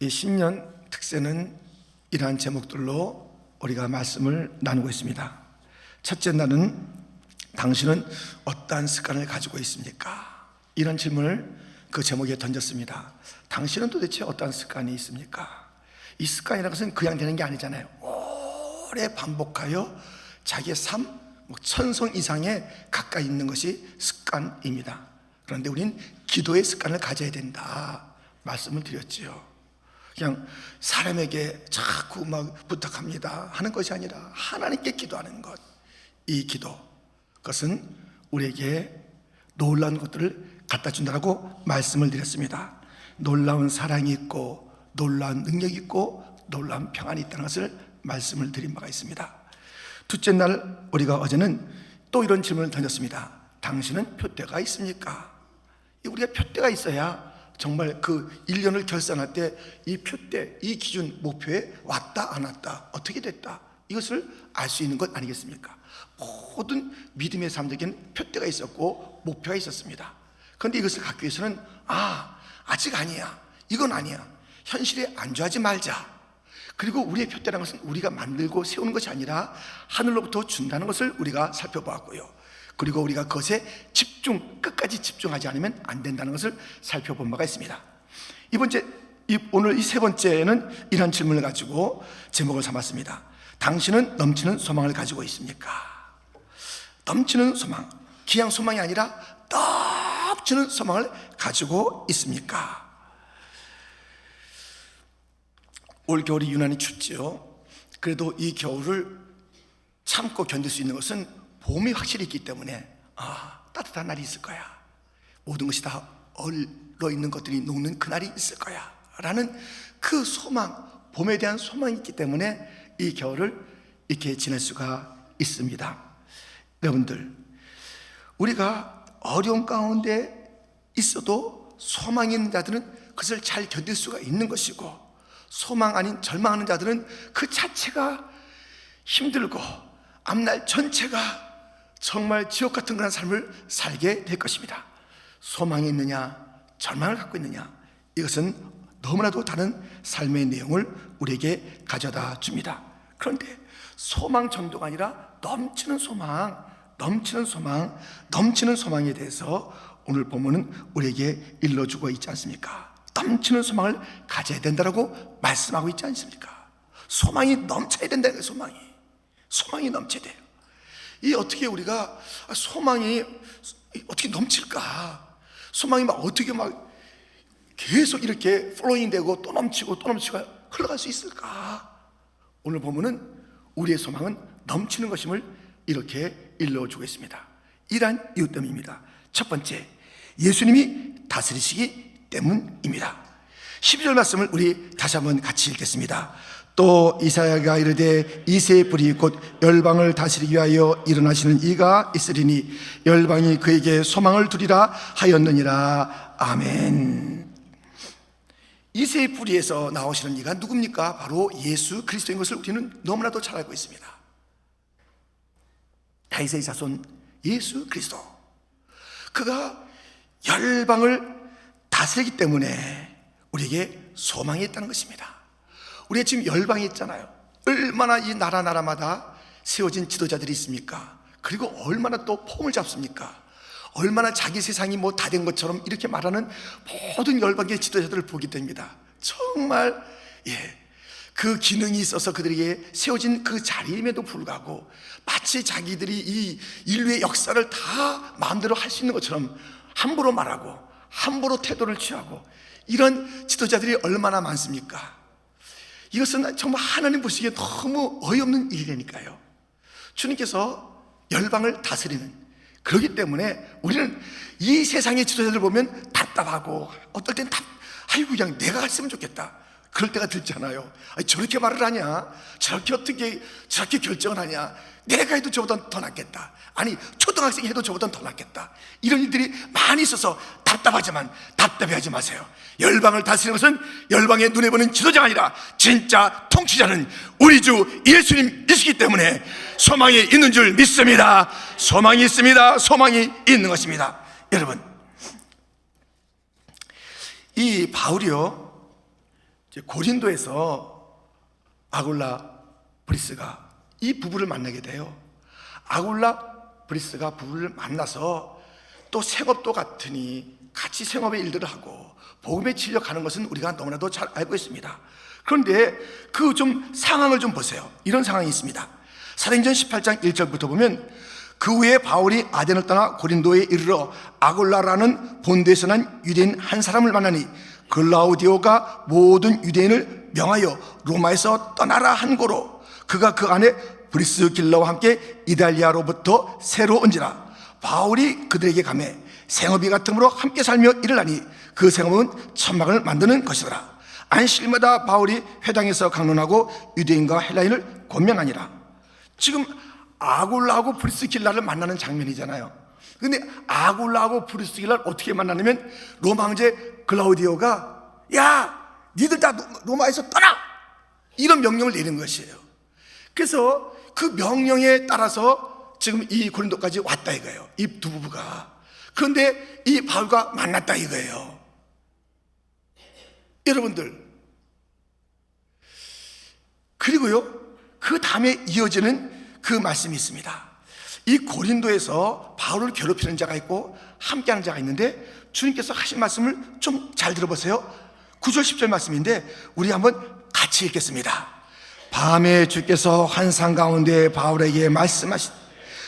이 신년 특세는 이러한 제목들로 우리가 말씀을 나누고 있습니다. 첫째 날은 당신은 어떠한 습관을 가지고 있습니까? 이런 질문을 그 제목에 던졌습니다. 당신은 도대체 어떠한 습관이 있습니까? 이 습관이라는 것은 그냥 되는 게 아니잖아요. 오래 반복하여 자기의 삶, 천성 이상에 가까이 있는 것이 습관입니다. 그런데 우리는 기도의 습관을 가져야 된다 말씀을 드렸지요. 그냥 사람에게 자꾸 막 부탁합니다 하는 것이 아니라 하나님께 기도하는 것, 이 기도, 그것은 우리에게 놀라운 것들을 갖다 준다고 말씀을 드렸습니다. 놀라운 사랑이 있고 놀라운 능력이 있고 놀라운 평안이 있다는 것을 말씀을 드린 바가 있습니다. 둘째 날 우리가 어제는 또 이런 질문을 던졌습니다. 당신은 표대가 있습니까? 우리가 표대가 있어야 정말 그 1년을 결산할 때 이 표대, 이 기준 목표에 왔다 안 왔다, 어떻게 됐다, 이것을 알 수 있는 것 아니겠습니까? 모든 믿음의 사람들에게는 표대가 있었고 목표가 있었습니다. 그런데 이것을 갖기 위해서는 아직 아니야, 이건 아니야, 현실에 안주하지 말자. 그리고 우리의 표대라는 것은 우리가 만들고 세우는 것이 아니라 하늘로부터 준다는 것을 우리가 살펴보았고요. 그리고 우리가 그것에 끝까지 집중하지 않으면 안 된다는 것을 살펴본 바가 있습니다. 오늘 이 세 번째는 이런 질문을 가지고 제목을 삼았습니다. 당신은 넘치는 소망을 가지고 있습니까? 넘치는 소망, 그냥 소망이 아니라 넘치는 소망을 가지고 있습니까? 올 겨울이 유난히 춥지요. 그래도 이 겨울을 참고 견딜 수 있는 것은 봄이 확실히 있기 때문에 따뜻한 날이 있을 거야, 모든 것이 다 얼어 있는 것들이 녹는 그날이 있을 거야 라는 그 소망, 봄에 대한 소망이 있기 때문에 이 겨울을 이렇게 지낼 수가 있습니다. 여러분들, 우리가 어려운 가운데 있어도 소망이 있는 자들은 그것을 잘 견딜 수가 있는 것이고, 소망 아닌 절망하는 자들은 그 자체가 힘들고 앞날 전체가 정말 지옥 같은 그런 삶을 살게 될 것입니다. 소망이 있느냐, 절망을 갖고 있느냐, 이것은 너무나도 다른 삶의 내용을 우리에게 가져다 줍니다. 그런데 소망 정도가 아니라 넘치는 소망, 넘치는 소망, 넘치는 소망에 대해서 오늘 본문은 우리에게 일러주고 있지 않습니까? 넘치는 소망을 가져야 된다고 말씀하고 있지 않습니까? 소망이 넘쳐야 된다는 거예요. 소망이 넘쳐야 돼요. 이 어떻게 우리가 소망이 어떻게 넘칠까? 소망이 어떻게 계속 이렇게 플로잉 되고 또 넘치고 또 넘치고 흘러갈 수 있을까? 오늘 보면은 우리의 소망은 넘치는 것임을 이렇게 일러주고 있습니다. 이러한 이유 때문입니다. 첫 번째, 예수님이 다스리시기 때문입니다. 12절 말씀을 우리 다시 한번 같이 읽겠습니다. 또 이사야가 이르되 이새의 뿔이 곧 열방을 다스리기 위하여 일어나시는 이가 있으리니 열방이 그에게 소망을 두리라 하였느니라. 아멘. 이새의 뿌리에서 나오시는 이가 누굽니까? 바로 예수 그리스도인 것을 우리는 너무나도 잘 알고 있습니다. 다윗의 자손 예수 그리스도, 그가 열방을 다스리기 때문에 우리에게 소망이 있다는 것입니다. 우리가 지금 열방이 있잖아요. 얼마나 이 나라마다 세워진 지도자들이 있습니까? 그리고 얼마나 또 폼을 잡습니까? 얼마나 자기 세상이 다 된 것처럼 이렇게 말하는 모든 열방의 지도자들을 보게 됩니다. 정말 그 기능이 있어서 그들에게 세워진 그 자리임에도 불구하고 마치 자기들이 이 인류의 역사를 다 마음대로 할 수 있는 것처럼 함부로 말하고 함부로 태도를 취하고 이런 지도자들이 얼마나 많습니까? 이것은 정말 하나님 보시기에 너무 어이없는 일이라니까요. 주님께서 열방을 다스리는, 그렇기 때문에 우리는 이 세상의 지도자들 보면 답답하고 어떨 땐 그냥 내가 갔으면 좋겠다, 그럴 때가 들잖아요. 저렇게 말을 하냐, 저렇게 결정을 하냐, 내가 해도 저보다 더 낫겠다, 아니 초등학생이 해도 저보다 더 낫겠다, 이런 일들이 많이 있어서 답답하지만 답답해하지 마세요. 열방을 다스리는 것은 열방의 눈에 보는 지도자가 아니라 진짜 통치자는 우리 주 예수님이시기 때문에 소망이 있는 줄 믿습니다. 소망이 있습니다. 소망이 있는 것입니다. 여러분, 이 바울이요, 이제 고린도에서 아굴라 브리스가 이 부부를 만나게 돼요. 아굴라 브리스가 부부를 만나서 또 생업도 같으니 같이 생업의 일들을 하고 복음에 진력하는 것은 우리가 너무나도 잘 알고 있습니다. 그런데 그 좀 상황을 좀 보세요. 이런 상황이 있습니다. 사도행전 18장 1절부터 보면 그 후에 바울이 아덴을 떠나 고린도에 이르러 아굴라라는 본도에서 난 유대인 한 사람을 만나니 글라우디오가 모든 유대인을 명하여 로마에서 떠나라 한 고로 그가 그 안에 브리스길라와 함께 이달리아로부터 새로 온지라. 바울이 그들에게 가매 생업이 같음으로 함께 살며 일을 하니 그 생업은 천막을 만드는 것이더라. 안식일마다 바울이 회당에서 강론하고 유대인과 헬라인을 권면하니라. 지금 아굴라하고 브리스길라를 만나는 장면이잖아요. 근데 아굴라하고 브리스길라를 어떻게 만나냐면 로마 황제 글라우디오가 야 니들 다 로마에서 떠나! 이런 명령을 내린 것이에요. 그래서 그 명령에 따라서 지금 이 고린도까지 왔다 이거예요. 이 두 부부가. 그런데 이 바울과 만났다 이거예요. 여러분들, 그리고요 그 다음에 이어지는 그 말씀이 있습니다. 이 고린도에서 바울을 괴롭히는 자가 있고 함께하는 자가 있는데 주님께서 하신 말씀을 좀 잘 들어보세요. 9절 10절 말씀인데 우리 한번 같이 읽겠습니다. 밤에 주께서 환상 가운데 바울에게 말씀하시되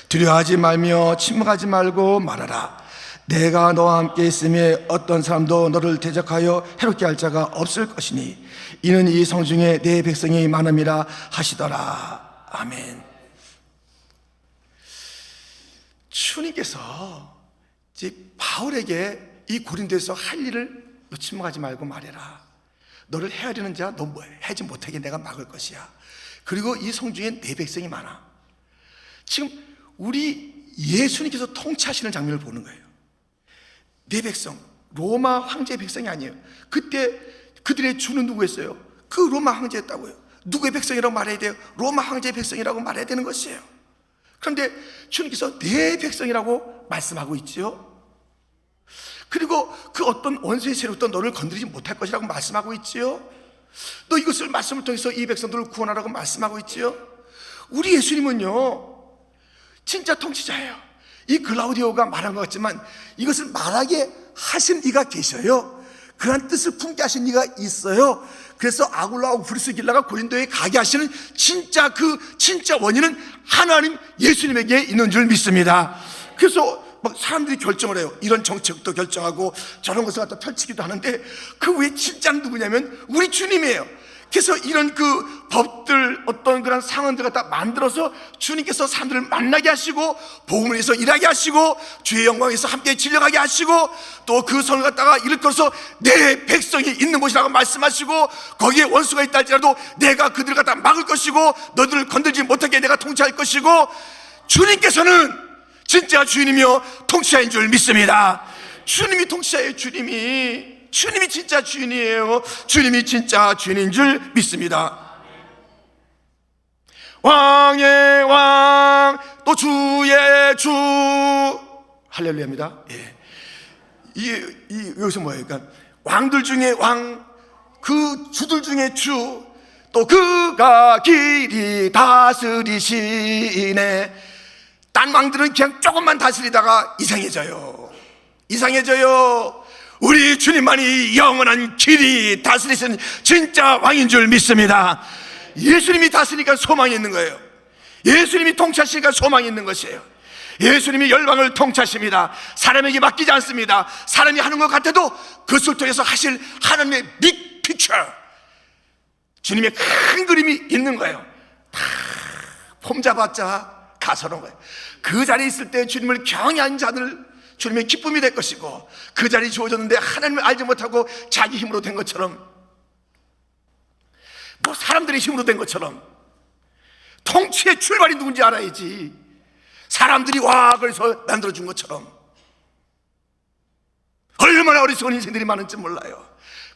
두려워하지 말며 침묵하지 말고 말하라. 내가 너와 함께 있음에 어떤 사람도 너를 대적하여 해롭게 할 자가 없을 것이니 이는 이 성중에 내 백성이 많음이라 하시더라. 아멘. 주님께서 이제 바울에게 이 고린도에서 할 일을 너 침묵하지 말고 말해라. 너를 헤아리는 자 너 하지 못하게 내가 막을 것이야. 그리고 이 성중에 내 백성이 많아. 지금 우리 예수님께서 통치하시는 장면을 보는 거예요. 내 백성, 로마 황제의 백성이 아니에요. 그때 그들의 주는 누구였어요? 그 로마 황제였다고요. 누구의 백성이라고 말해야 돼요? 로마 황제의 백성이라고 말해야 되는 것이에요. 그런데 주님께서 내 백성이라고 말씀하고 있지요. 그리고 그 어떤 원수의 세력도 너를 건드리지 못할 것이라고 말씀하고 있지요. 너 이것을 말씀을 통해서 이 백성들을 구원하라고 말씀하고 있지요. 우리 예수님은요 진짜 통치자예요. 이 글라우디오가 말한 것 같지만 이것을 말하게 하신 이가 계셔요. 그런 뜻을 품게 하신 이가 있어요. 그래서 아굴라하고 브리스길라가 고린도에 가게 하시는 진짜 진짜 원인은 하나님 예수님에게 있는 줄 믿습니다. 그래서 막 사람들이 결정을 해요. 이런 정책도 결정하고 저런 것을 갖다 펼치기도 하는데 그 외에 진짜는 누구냐면 우리 주님이에요. 그래서 이런 그 법들 어떤 그런 상황들 갖다 만들어서 주님께서 사람들을 만나게 하시고 복음을 위해서 일하게 하시고 주의 영광에서 함께 진력하게 하시고 또 그 성을 갖다가 일컬어서 내 백성이 있는 곳이라고 말씀하시고 거기에 원수가 있다 할지라도 내가 그들을 갖다 막을 것이고 너들을 건들지 못하게 내가 통치할 것이고 주님께서는 진짜 주인이며 통치자인 줄 믿습니다. 주님이 통치자예요. 주님이 진짜 주인이에요. 주님이 진짜 주인인 줄 믿습니다. 왕의 왕 또 주의 주 할렐루야입니다. 예. 여기서 뭐예요? 그러니까 왕들 중에 왕, 그 주들 중에 주, 또 그가 길이 다스리시네. 딴 왕들은 그냥 조금만 다스리다가 이상해져요. 우리 주님만이 영원한 길이 다스리시는 진짜 왕인 줄 믿습니다. 예수님이 다스리니까 소망이 있는 거예요. 예수님이 통치하시니까 소망이 있는 것이에요. 예수님이 열방을 통치하십니다. 사람에게 맡기지 않습니다. 사람이 하는 것 같아도 그것을 통해서 하실 하나님의 빅 피처, 주님의 큰 그림이 있는 거예요. 다 폼 잡았자 가서는 거예요. 그 자리에 있을 때 주님을 경외한 자들 주님의 기쁨이 될 것이고 그 자리에 주어졌는데 하나님을 알지 못하고 자기 힘으로 된 것처럼 뭐 사람들의 힘으로 된 것처럼 통치의 출발이 누군지 알아야지. 사람들이 와 그래서 만들어준 것처럼 얼마나 어리석은 인생들이 많은지 몰라요.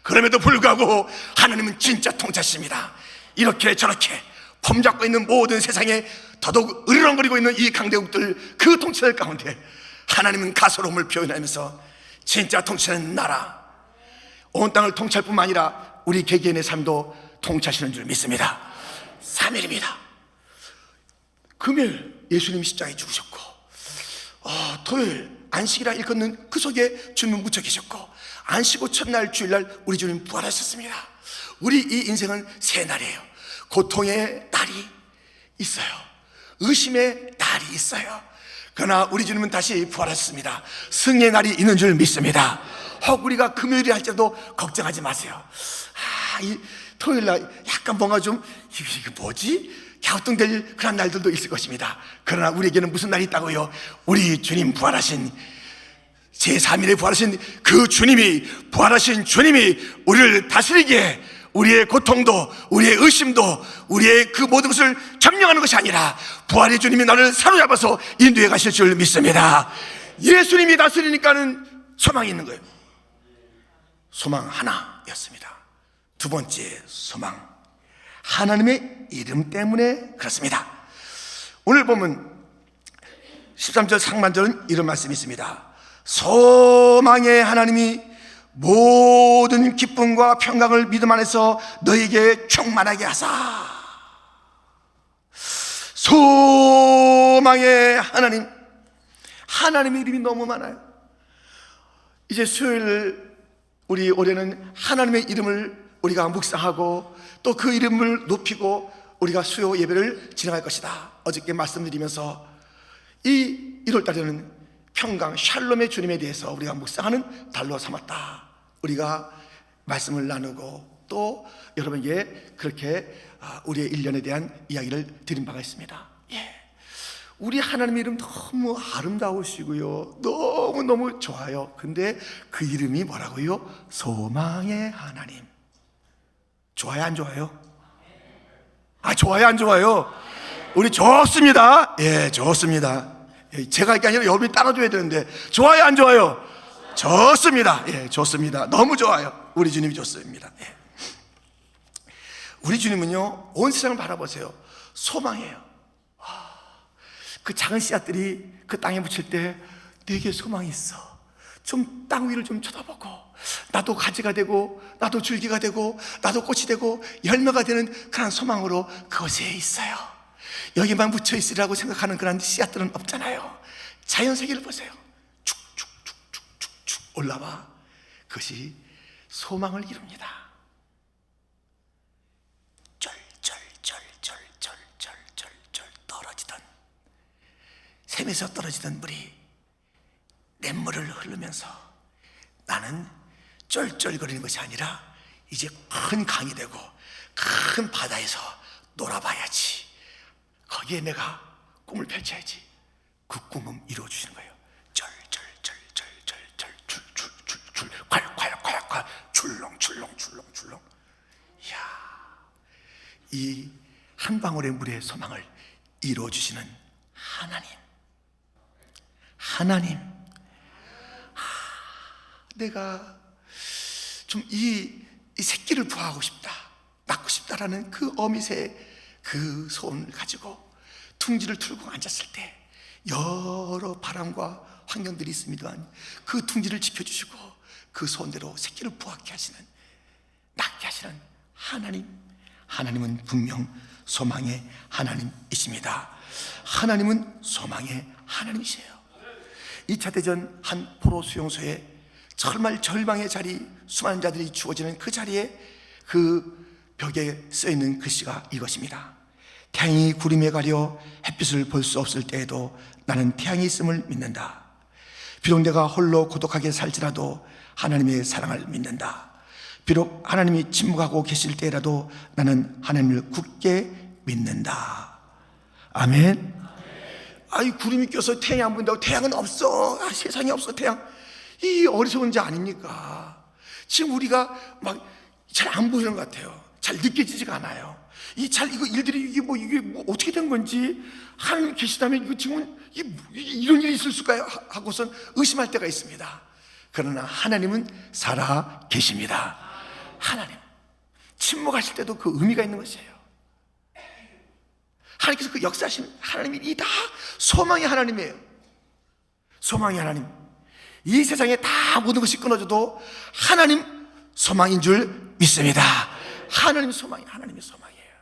그럼에도 불구하고 하나님은 진짜 통치하십니다. 이렇게 저렇게 폼 잡고 있는 모든 세상에 더더욱 으르렁거리고 있는 이 강대국들 그 통치들 가운데 하나님은 가소로움을 표현하면서 진짜 통치하는 나라, 온 땅을 통치할 뿐만 아니라 우리 개개인의 삶도 통치하시는 줄 믿습니다. 3일입니다. 금요일 예수님 십자가에 죽으셨고, 토요일 안식이라 일컫는 그 속에 주님은 묻혀 계셨고, 안식고 첫날 주일날 우리 주님 부활하셨습니다. 우리 이 인생은 세 날이에요. 고통의 날이 있어요. 의심의 날이 있어요. 그러나 우리 주님은 다시 부활하셨습니다. 승리의 날이 있는 줄 믿습니다. 혹 우리가 금요일에 할지라도 걱정하지 마세요. 이 토요일날 약간 뭔가 좀 이게 뭐지? 갸우뚱될 그런 날들도 있을 것입니다. 그러나 우리에게는 무슨 날이 있다고요? 우리 주님 부활하신 제3일에 부활하신 그 주님이, 부활하신 주님이 우리를 다스리기에 우리의 고통도, 우리의 의심도, 우리의 그 모든 것을 점령하는 것이 아니라 부활의 주님이 나를 사로잡아서 인도해 가실 줄 믿습니다. 예수님이 다스리니까는 소망이 있는 거예요. 소망 하나였습니다. 두 번째 소망, 하나님의 이름 때문에 그렇습니다. 오늘 보면 13절 상반절은 이런 말씀이 있습니다. 소망의 하나님이 모든 기쁨과 평강을 믿음 안에서 너에게 충만하게 하사. 소망의 하나님, 하나님의 이름이 너무 많아요. 이제 수요일 우리 올해는 하나님의 이름을 우리가 묵상하고 또 그 이름을 높이고 우리가 수요 예배를 진행할 것이다. 어저께 말씀드리면서 이 1월 달에는 평강 샬롬의 주님에 대해서 우리가 묵상하는 달로 삼았다. 우리가 말씀을 나누고 또 여러분에게 그렇게 우리의 1년에 대한 이야기를 드린 바가 있습니다. 우리 하나님의 이름 너무 아름다우시고요, 너무너무 좋아요. 근데 그 이름이 뭐라고요? 소망의 하나님. 좋아요 안 좋아요? 좋아요 안 좋아요? 우리 좋습니다. 좋습니다. 제가 할 게 아니라 여러분이 따라줘야 되는데 좋아요 안 좋아요? 좋습니다. 좋습니다. 너무 좋아요. 우리 주님이 좋습니다. 우리 주님은요, 온 세상을 바라보세요. 소망이에요. 그 작은 씨앗들이 그 땅에 묻힐 때 내게 소망이 있어. 좀 땅 위를 좀 쳐다보고 나도 가지가 되고 나도 줄기가 되고 나도 꽃이 되고 열매가 되는 그런 소망으로 그곳에 있어요. 여기만 묻혀 있으리라고 생각하는 그런 씨앗들은 없잖아요. 자연 세계를 보세요. 축축축축축축 올라와. 그것이 소망을 이룹니다. 쫄쫄쫄쫄쫄쫄쫄 떨어지던, 샘에서 떨어지던 물이 냇물을 흐르면서 나는 쫄쫄거리는 것이 아니라 이제 큰 강이 되고 큰 바다에서 놀아봐야지. 거기에 내가 꿈을 펼쳐야지. 그 꿈은 이루어주시는 거예요. 쫄쫄쫄쫄쫄쫄쫄쫄 콸콸콸콸 출렁출렁출렁출렁. 이야, 이 한 방울의 물의 소망을 이루어주시는 하나님. 내가 좀 이 새끼를 부화하고 싶다, 낳고 싶다라는 그 어미새의 그 소원을 가지고 둥지를 틀고 앉았을 때 여러 바람과 환경들이 있습니다만 그 둥지를 지켜주시고 그 소원대로 새끼를 부화하게 하시는, 낳게 하시는 하나님은 분명 소망의 하나님이십니다. 하나님은 소망의 하나님이세요. 2차 대전 한 포로 수용소에 정말 절망의 자리, 수많은 자들이 죽어지는 그 자리에 그 벽에 써있는 글씨가 이것입니다. 태양이 구름에 가려 햇빛을 볼 수 없을 때에도 나는 태양이 있음을 믿는다. 비록 내가 홀로 고독하게 살지라도 하나님의 사랑을 믿는다. 비록 하나님이 침묵하고 계실 때라도 나는 하나님을 굳게 믿는다. 아멘. 이 구름이 껴서 태양이 안 보인다고 태양은 없어. 세상에 없어 태양. 이 어리석은 자 아닙니까? 지금 우리가 막 잘 안 보이는 것 같아요. 잘 느껴지지가 않아요. 이거 일들이 이게 뭐 어떻게 된 건지, 하나님 계시다면 이거 지금 이런 일이 있을 수가 하고선 의심할 때가 있습니다. 그러나 하나님은 살아 계십니다. 하나님 침묵하실 때도 그 의미가 있는 것이에요. 하나님께서 그 역사하신 하나님이 이 다 소망의 하나님이에요. 소망의 하나님. 이 세상에 다 모든 것이 끊어져도 하나님 소망인 줄 믿습니다. 하나님의 소망이 하나님의 소망이에요.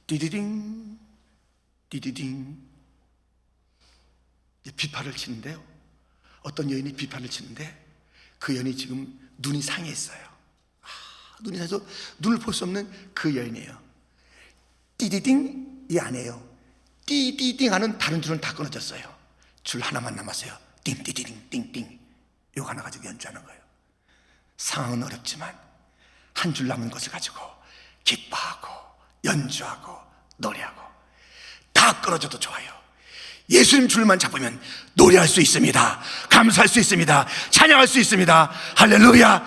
띠디딩 띠디딩. 비판을 치는데요, 어떤 여인이 비판을 치는데 그 여인이 지금 눈이 상했어요. 눈이 상해서 눈을 볼 수 없는 그 여인이에요. 띠디딩이 아니에요. 띠디딩 하는 다른 줄은 다 끊어졌어요. 줄 하나만 남았어요. 띵띠디딩 띵띵. 이거 하나 가지고 연주하는 거예요. 상황은 어렵지만 한 줄 남은 것을 가지고 기뻐하고 연주하고 노래하고, 다 끊어져도 좋아요. 예수님 줄만 잡으면 노래할 수 있습니다. 감사할 수 있습니다. 찬양할 수 있습니다. 할렐루야.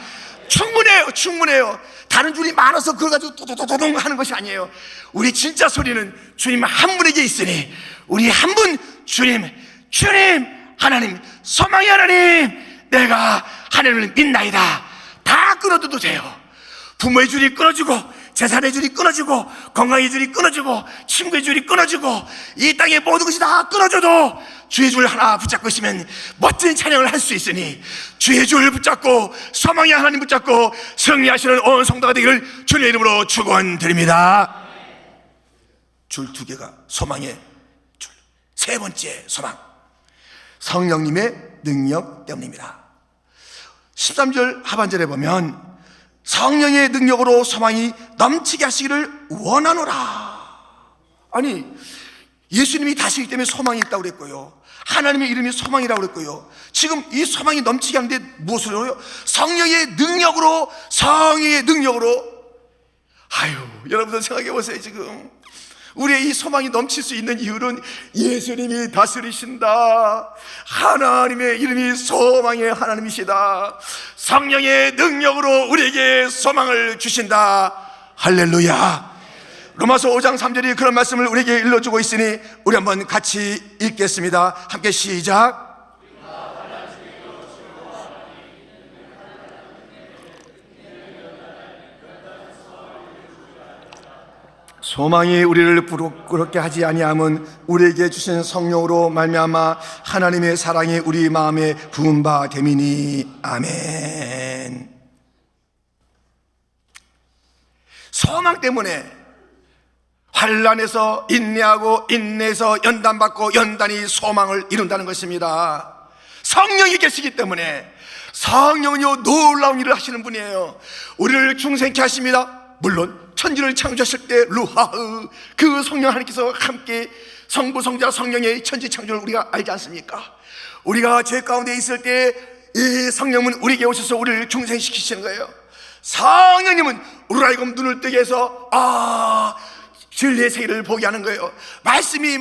충분해요. 충분해요. 다른 줄이 많아서 그걸 가지고 도도도동 하는 것이 아니에요. 우리 진짜 소리는 주님 한 분에게 있으니, 우리 한 분 주님 하나님, 소망의 하나님, 내가 하나님을 믿나이다. 다 끊어도 돼요. 부모의 줄이 끊어지고, 재산의 줄이 끊어지고, 건강의 줄이 끊어지고, 친구의 줄이 끊어지고, 이 땅의 모든 것이 다 끊어져도 주의 줄 하나 붙잡고 있으면 멋진 찬양을 할 수 있으니, 주의 줄 붙잡고 소망의 하나님 붙잡고 승리하시는 온 성도가 되기를 주님의 이름으로 축원드립니다. 줄 두 개가 소망의 줄. 세 번째 소망, 성령님의 능력 때문입니다. 13절 하반절에 보면 성령의 능력으로 소망이 넘치게 하시기를 원하노라. 아니, 예수님이 다시기 때문에 소망이 있다고 그랬고요, 하나님의 이름이 소망이라고 그랬고요, 지금 이 소망이 넘치게 하는데 무엇으로 해요? 성령의 능력으로, 성령의 능력으로. 아유, 여러분들 생각해 보세요. 지금 우리의 이 소망이 넘칠 수 있는 이유는 예수님이 다스리신다. 하나님의 이름이 소망의 하나님이시다. 성령의 능력으로 우리에게 소망을 주신다. 할렐루야. 로마서 5장 3절이 그런 말씀을 우리에게 일러주고 있으니 우리 한번 같이 읽겠습니다. 함께 시작. 소망이 우리를 부끄럽게 하지 아니함은 우리에게 주신 성령으로 말미암아 하나님의 사랑이 우리 마음에 부은 바 됨이니. 아멘. 소망 때문에 환난에서 인내하고, 인내에서 연단받고, 연단이 소망을 이룬다는 것입니다. 성령이 계시기 때문에. 성령은요, 놀라운 일을 하시는 분이에요. 우리를 중생케 하십니다. 물론 천지를 창조하실 때 루하흐, 그 성령 하나님께서 함께 성부, 성자, 성령의 천지 창조를 우리가 알지 않습니까? 우리가 죄 가운데 있을 때 이 성령은 우리에게 오셔서 우리를 중생시키시는 거예요. 성령님은 우리를 하여금 눈을 뜨게 해서 진리의 세계를 보게 하는 거예요. 말씀이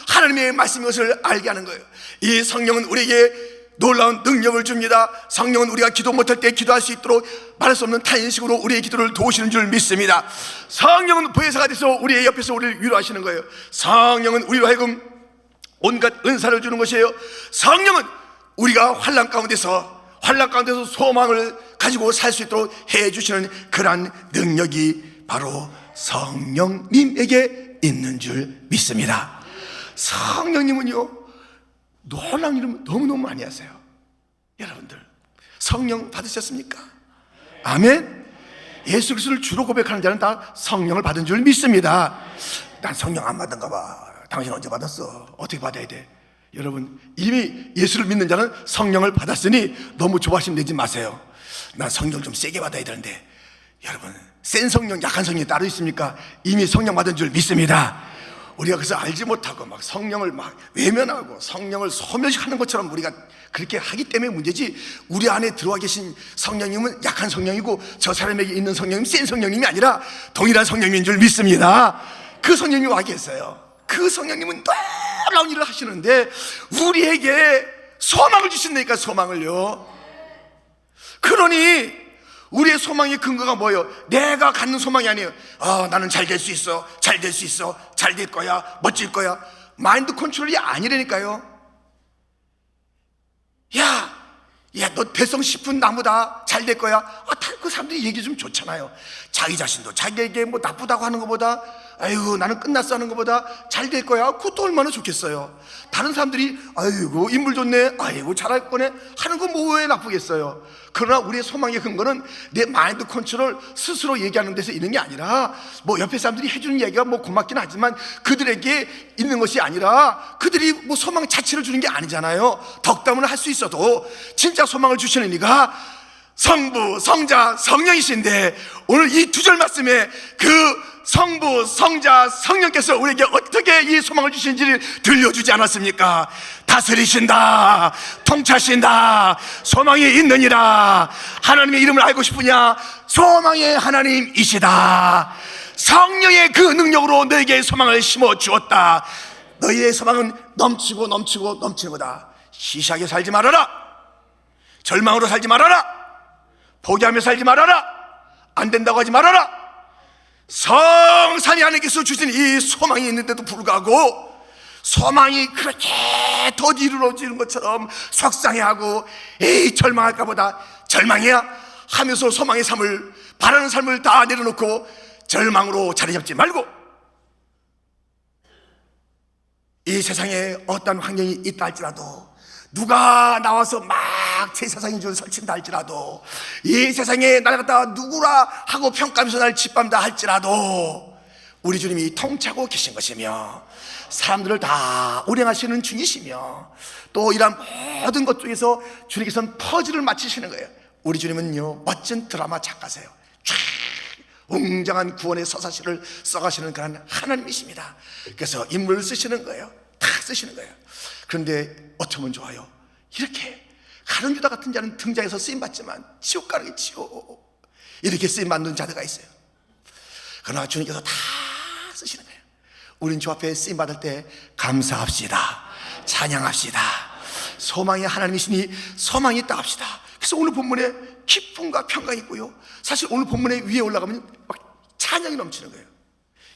하나님의 말씀인 것을 알게 하는 거예요. 이 성령은 우리에게 놀라운 능력을 줍니다. 성령은 우리가 기도 못할 때 기도할 수 있도록 말할 수 없는 탄식으로 우리의 기도를 도우시는 줄 믿습니다. 성령은 보혜사가 돼서 우리의 옆에서 우리를 위로하시는 거예요. 성령은 우리로 하여금 온갖 은사를 주는 것이에요. 성령은 우리가 환난 가운데서 소망을 가지고 살 수 있도록 해주시는 그러한 능력이 바로 성령님에게 있는 줄 믿습니다. 성령님은요, 놀라운 일을 너무너무 많이 하세요. 여러분들 성령 받으셨습니까? 아멘. 예수 그리스도를 주로 고백하는 자는 다 성령을 받은 줄 믿습니다. 난 성령 안 받은가 봐. 당신 언제 받았어? 어떻게 받아야 돼? 여러분, 이미 예수를 믿는 자는 성령을 받았으니 너무 조바심 내지 마세요. 난 성령 좀 세게 받아야 되는데. 여러분, 센 성령, 약한 성령이 따로 있습니까? 이미 성령 받은 줄 믿습니다. 우리가 그래서 알지 못하고 막 성령을 막 외면하고 성령을 소멸시하는 것처럼 우리가 그렇게 하기 때문에 문제지, 우리 안에 들어와 계신 성령님은 약한 성령이고 저 사람에게 있는 성령님은 센 성령님이 아니라 동일한 성령인 줄 믿습니다. 그 성령님이 와 계세요. 그 성령님은 놀라운 일을 하시는데 우리에게 소망을 주신다니까. 소망을요. 그러니 우리의 소망의 근거가 뭐예요? 내가 갖는 소망이 아니에요. 나는 잘 될 수 있어, 잘 될 수 있어, 잘 될 거야, 멋질 거야. 마인드 컨트롤이 아니라니까요. 야, 너 대성 싶은 나무다, 잘 될 거야. 그 사람들이 얘기 좀 좋잖아요. 자기 자신도 자기에게 뭐 나쁘다고 하는 것보다 아이고 나는 끝났어 하는 것보다 잘 될 거야, 그것도 얼마나 좋겠어요. 다른 사람들이 아이고 인물 좋네, 아이고 잘할 거네 하는 건 뭐 왜 나쁘겠어요. 그러나 우리의 소망의 근거는 내 마인드 컨트롤 스스로 얘기하는 데서 있는 게 아니라, 뭐 옆에 사람들이 해주는 얘기가 뭐 고맙긴 하지만 그들에게 있는 것이 아니라, 그들이 뭐 소망 자체를 주는 게 아니잖아요. 덕담을 할 수 있어도 진짜 소망을 주시는 이가 성부, 성자, 성령이신데, 오늘 이 두 절 말씀에 그 성부, 성자, 성령께서 우리에게 어떻게 이 소망을 주신지를 들려주지 않았습니까? 다스리신다, 통치하신다, 소망이 있느니라. 하나님의 이름을 알고 싶으냐? 소망의 하나님이시다. 성령의 그 능력으로 너에게 소망을 심어 주었다. 너희의 소망은 넘치고 넘치고 넘치는 거다. 시시하게 살지 말아라. 절망으로 살지 말아라. 포기하며 살지 말아라. 안 된다고 하지 말아라. 성삼위 하나님께서 주신 이 소망이 있는데도 불구하고 소망이 그렇게 더 이루어지는 것처럼 속상해하고 에이 절망할까 보다 절망이야 하면서 소망의 삶을, 바라는 삶을 다 내려놓고 절망으로 자리 잡지 말고, 이 세상에 어떤 환경이 있다 할지라도, 누가 나와서 막 제사상인 줄 설친다 할지라도, 이 세상에 날 갖다가 누구라 하고 평가하면서 날 짓밟는다 할지라도, 우리 주님이 통치하고 계신 것이며 사람들을 다 운행하시는 중이시며, 또 이런 모든 것 중에서 주님께서는 퍼즐을 맞추시는 거예요. 우리 주님은요 멋진 드라마 작가세요. 쫙 웅장한 구원의 서사시를 써가시는 그런 하나님이십니다. 그래서 인물을 쓰시는 거예요. 다 쓰시는 거예요. 그런데 어쩌면 좋아요. 이렇게 가룟 유다 같은 자는 등장해서 쓰임받지만 지옥 가는 게 지옥, 이렇게 쓰임받는 자들가 있어요. 그러나 주님께서 다 쓰시는 거예요. 우린 주 앞에 쓰임받을 때 감사합시다, 찬양합시다. 소망의 하나님이시니 소망이 있다 합시다. 그래서 오늘 본문에 기쁨과 평강이 있고요, 사실 오늘 본문에 위에 올라가면 막 찬양이 넘치는 거예요.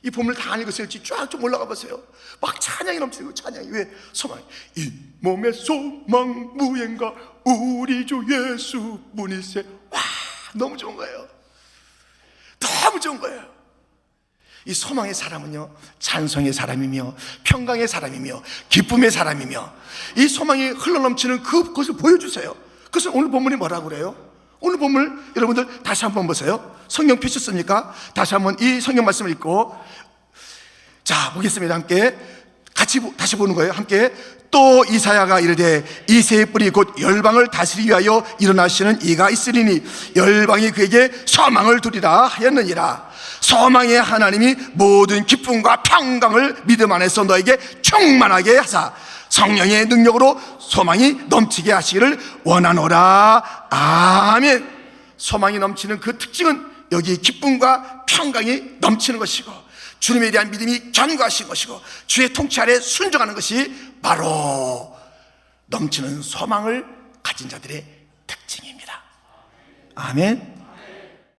이 본문을 다 안 읽었어요. 쫙 좀 올라가 보세요. 막 찬양이 넘치는 거예요. 찬양이. 왜? 소망. 이 몸의 소망 무엔가 우리 주 예수 뿐이세. 와, 너무 좋은 거예요. 너무 좋은 거예요. 이 소망의 사람은요 찬송의 사람이며 평강의 사람이며 기쁨의 사람이며, 이 소망이 흘러넘치는 그것을 보여주세요. 그래서 오늘 본문이 뭐라고 그래요? 오늘 본문 여러분들 다시 한번 보세요. 성경 펴셨습니까? 다시 한번 이 성경 말씀을 읽고, 자 보겠습니다. 함께 같이 다시 보는 거예요. 함께. 또 이사야가 이르되 이 새의 뿌리 곧 열방을 다스리기 위하여 일어나시는 이가 있으리니 열방이 그에게 소망을 두리라 하였느니라. 소망의 하나님이 모든 기쁨과 평강을 믿음 안에서 너에게 충만하게 하사 성령의 능력으로 소망이 넘치게 하시기를 원하노라. 아멘. 소망이 넘치는 그 특징은 여기 기쁨과 평강이 넘치는 것이고, 주님에 대한 믿음이 견고하신 것이고, 주의 통치 아래 순종하는 것이 바로 넘치는 소망을 가진 자들의 특징입니다. 아멘.